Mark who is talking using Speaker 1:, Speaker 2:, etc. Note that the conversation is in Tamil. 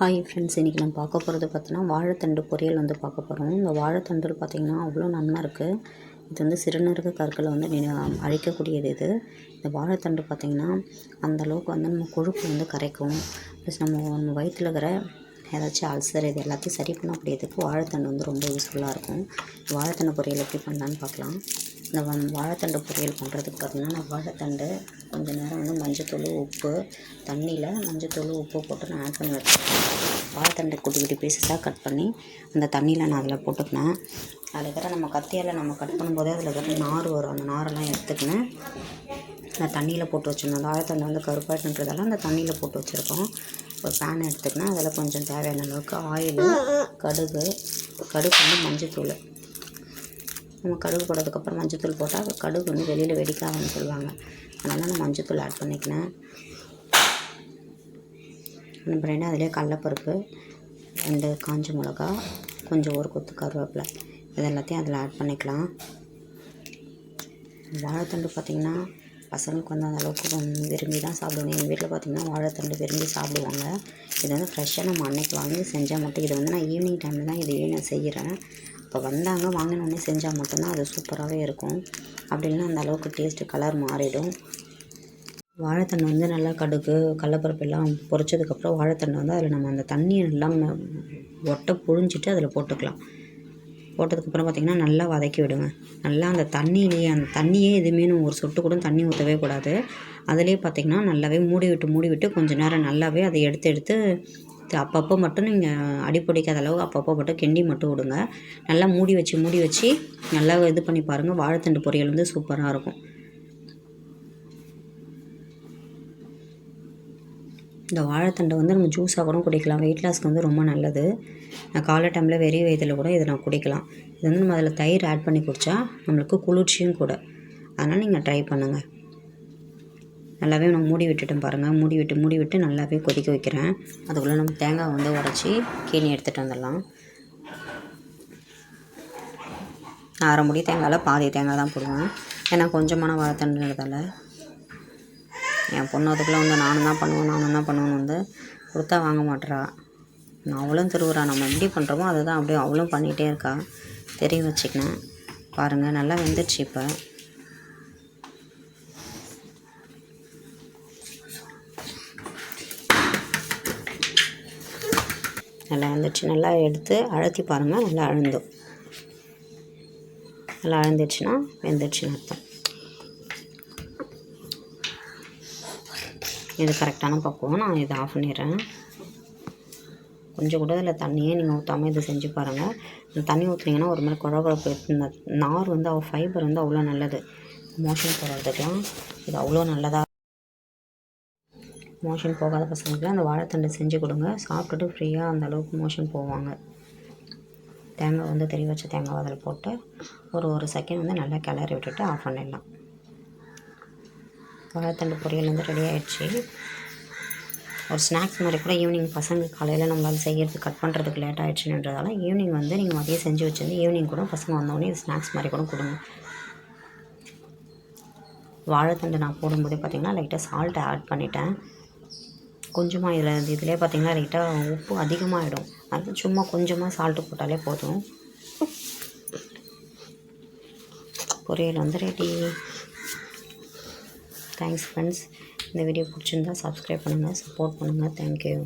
Speaker 1: ஹாய் ஃப்ரெண்ட்ஸ், இன்றைக்கி நம்ம பார்க்க போகிறது பார்த்தீங்கன்னா வாழைத்தண்டு பொரியல் வந்து பார்க்க போகிறோம். இந்த வாழைத்தண்டு பார்த்திங்கன்னா அவ்வளோ நன்னா இருக்குது. இது வந்து சிறுநீரக கற்களை வந்து அழிக்கக்கூடியது. இந்த வாழைத்தண்டு பார்த்திங்கன்னா அந்தளவுக்கு வந்து நம்ம கொழுப்பு வந்து கரைக்கும். ப்ளஸ் நம்ம வயிற்றில் இருக்கிற ஏதாச்சும் அல்சர் இது எல்லாத்தையும் சரி பண்ணக்கூடியதுக்கு வாழைத்தண்டு வந்து ரொம்ப யூஸ்ஃபுல்லாக இருக்கும். வாழைத்தண்டு பொரியல் எப்படி பண்ணலான்னு பார்க்கலாம். இந்த வாழைத்தண்டு பொரியல் பண்ணுறதுக்கு பார்த்திங்கன்னா நான் வாழைத்தண்டு கொஞ்சம் நேரம் வந்து மஞ்சத்தூள் உப்பு தண்ணியில் மஞ்சத்தூள் உப்பு போட்டு நான் ஆட் பண்ணி வச்சுருக்கேன். வாழைத்தண்டு குட்டி குட்டி பீசஸாக கட் பண்ணி அந்த தண்ணியில் நான் அதில் போட்டுக்கினேன். அதில் இருக்கிற நம்ம கத்தியால் நம்ம கட் பண்ணும்போதே அதில் இருக்கிற நார் வரும், அந்த நாரெல்லாம் எடுத்துக்கினேன். நான் தண்ணியில் போட்டு வச்சுருந்தேன். வாழைத்தண்டு வந்து கருப்பாயிட்டுன்றதால அந்த தண்ணியில் போட்டு வச்சுருக்கோம். ஒரு பேன் எடுத்துக்கினேன். அதில் கொஞ்சம் தேவையான அளவுக்கு ஆயில், கடுகு வந்து மஞ்சத்தூள். நம்ம கடுகு போட்டதுக்கப்புறம் மஞ்சத்தூள் போட்டால் கடுகு வந்து வெளியில் வெடிக்காதுன்னு சொல்லுவாங்க. அதனால் நான் மஞ்சத்தூள் ஆட் பண்ணிக்கினேன். அப்புறம் அதிலே கடலப்பருப்பு, 2 காஞ்ச மிளகா, கொஞ்சம் ஒரு கொத்து கருவேப்பிலை, இது எல்லாத்தையும் அதில் ஆட் பண்ணிக்கலாம். வாழைத்தண்டு பார்த்திங்கன்னா பசங்களுக்கு வந்து அந்தளவுக்கு விரும்பி தான் சாப்பிடுவாங்க. எங்கள் வீட்டில் பார்த்திங்கன்னா வாழைத்தண்டு விரும்பி சாப்பிடுவாங்க. இது வந்து ஃப்ரெஷ்ஷாக நம்ம அன்னைக்கு வாங்கி செஞ்சால் மட்டும், இது வந்து நான் ஈவினிங் டைமில் தான் இதையே நான் செய்கிறேன். இப்போ வந்தாங்க வாங்கினோடனே செஞ்சால் மட்டும்தான் அது சூப்பராகவே இருக்கும். அப்படி இல்லைன்னா அந்த அளவுக்கு டேஸ்ட்டு கலர் மாறிடும். வாழைத்தண்டு வந்து நல்லா கடுகு கடலப்பருப்பு எல்லாம் பொரிச்சதுக்கப்புறம் வாழைத்தண்டு வந்து அதில் நம்ம அந்த தண்ணியை நல்லா ஒட்டை புழிஞ்சிட்டு அதில் போட்டுக்கலாம். போட்டதுக்கப்புறம் பார்த்திங்கன்னா நல்லா வதக்கி விடுங்க. நல்லா அந்த தண்ணியே எதுவுமே நம்ம ஒரு சொட்டு கூட தண்ணி ஊற்றவே கூடாது. அதிலே பார்த்திங்கன்னா நல்லாவே மூடி விட்டு கொஞ்சம் நேரம் நல்லாவே அதை எடுத்து அப்பப்போ மட்டும் நீங்கள் அடிப்பிடிக்காத அளவு அப்பப்போ மட்டும் கிண்டி மட்டும் விடுங்க. நல்லா மூடி வச்சு நல்லா இது பண்ணி பாருங்கள். வாழைத்தண்டு பொரியல் வந்து சூப்பராக இருக்கும். இந்த வாழைத்தண்டை வந்து நம்ம ஜூஸாக கூட குடிக்கலாம். வெயிட் லாஸ்க்கு வந்து ரொம்ப நல்லது. நான் காலை டைமில் வெறும் வயிற்றில் கூட இதை நான் குடிக்கலாம். இது வந்து நம்ம அதில் தயிர் ஆட் பண்ணி குடித்தா நம்மளுக்கு குளிர்ச்சியும் கூட. அதனால் நீங்கள் ட்ரை பண்ணுங்கள். நல்லாவே நான் மூடி விட்டுட்டேன் பாருங்கள். மூடி விட்டு நல்லாவே கொதிக்க வைக்கிறேன். அதுக்குள்ளே நம்ம தேங்காய் வந்து உடச்சி கீனி எடுத்துகிட்டு வந்துடலாம். நான் அரை முடி தேங்காயில் பாதி தேங்காய் தான் போடுவேன். ஏன்னா கொஞ்சமான வாழைத்தண்டுன்றதால என் பொண்ணு அதுக்குள்ளே வந்து நானும் தான் பண்ணுவேன்னு வந்து கொடுத்தா வாங்க மாட்டேறா. நான் அவளும் திருவுறா. நம்ம எப்படி பண்ணுறோமோ அதை தான் அப்படியே அவளும் பண்ணிகிட்டே இருக்கா. தெரிய வச்சுக்கினேன் பாருங்கள். நல்லா வெந்துடுச்சு. இப்போ நல்லா வந்துடுச்சு. நல்லா எடுத்து அழுத்தி பாருங்கள். நல்லா அழுந்துடுச்சுன்னா வெந்துடுச்சுன்னு அர்த்தம். இது கரெக்டான பக்குவம். நான் இதை ஆஃப் பண்ணிடுறேன். கொஞ்சம் கூட இதில் தண்ணியே நீங்கள் ஊற்றாமல் இது செஞ்சு பாருங்கள். தண்ணி ஊற்றுனீங்கன்னா ஒரு மாதிரி குழகுழப்பு. இந்த நார் வந்து ஃபைபர் வந்து அவ்வளோ நல்லது. மோஷன் போகிறதுக்கெலாம் இது அவ்வளோ நல்லதாக. மோஷன் போகாத பசங்களுக்கு அந்த வாழைத்தண்டை செஞ்சு கொடுங்க. சாப்பிட்டுட்டு ஃப்ரீயாக அந்த அளவுக்கு மோஷன் போவாங்க. தேங்காய் வந்து தெரிய வச்ச தேங்காய் அதில் போட்டு ஒரு செகண்ட் வந்து நல்லா கிளறி விட்டுட்டு ஆஃப் பண்ணிடலாம். வாழைத்தண்டு பொரியல் வந்து ரெடி ஆகிடுச்சு. ஒரு ஸ்நாக்ஸ் மாதிரி கூட ஈவினிங் பசங்க காலையில் நம்மளால் செய்கிறதுக்கு கட் பண்ணுறதுக்கு லேட் ஆகிடுச்சுன்றதால ஈவினிங் வந்து நீங்கள் மதியம் செஞ்சு வச்சுருந்து ஈவினிங் கூட பசங்க வந்தோடனே ஸ்நாக்ஸ் மாதிரி கூட கொடுங்க. வாழைத்தண்டு நான் போடும்போதே பார்த்திங்கன்னா லைட்டாக சால்ட்டை ஆட் பண்ணிட்டேன். கொஞ்சமாக இதிலே பார்த்திங்கன்னா லைட்டாக உப்பு அதிகமாகிடும். அது சும்மா கொஞ்சமாக சால்ட்டு போட்டாலே போதும். பொரியல் வந்து ரெடி. Thanks friends. இந்த வீடியோ பிடிச்சிருந்தா சப்ஸ்கிரைப் பண்ணுங்கள், சப்போர்ட் பண்ணுங்கள். தேங்க்யூ.